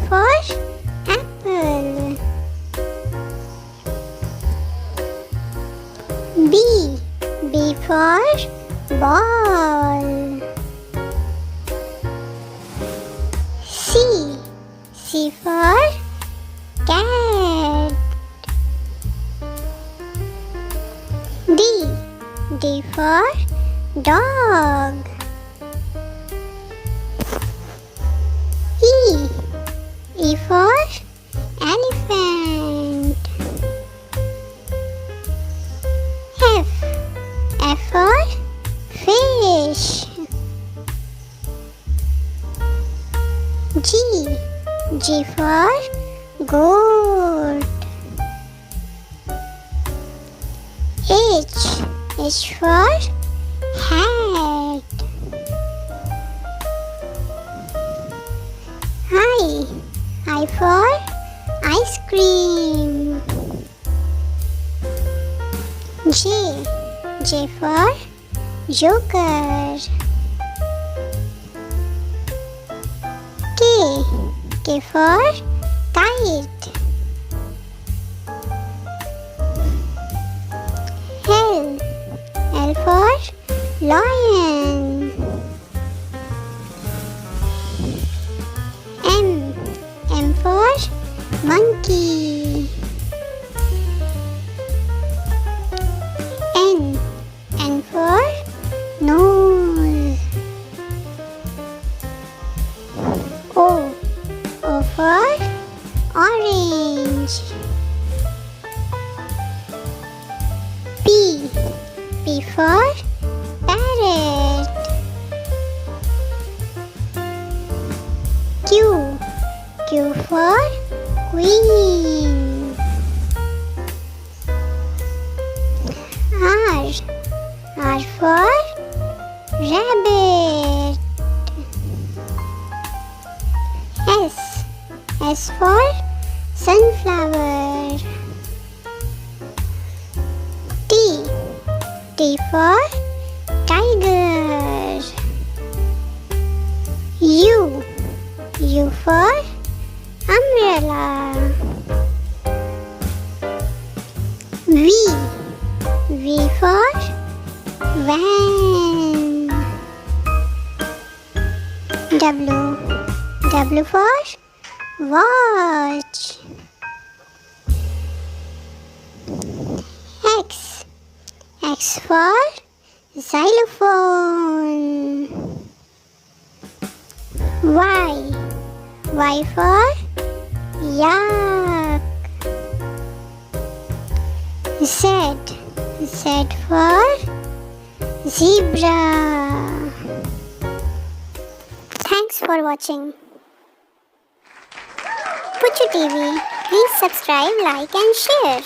for apple. B for ball. C for cat. D for dog. E for elephant. F for fish. G for goat. H for hat. I for ice cream. J for joker. K for kite. L for lion. M for monkey. N for nose. O for orange. P for parrot. Q for queen. R for rabbit. S for sunflower. T for tiger. U for umbrella. V for van. W for watch. X for xylophone. Y for yak. Z for zebra. Thanks for watching. Pucchu TV. Please subscribe, like and share.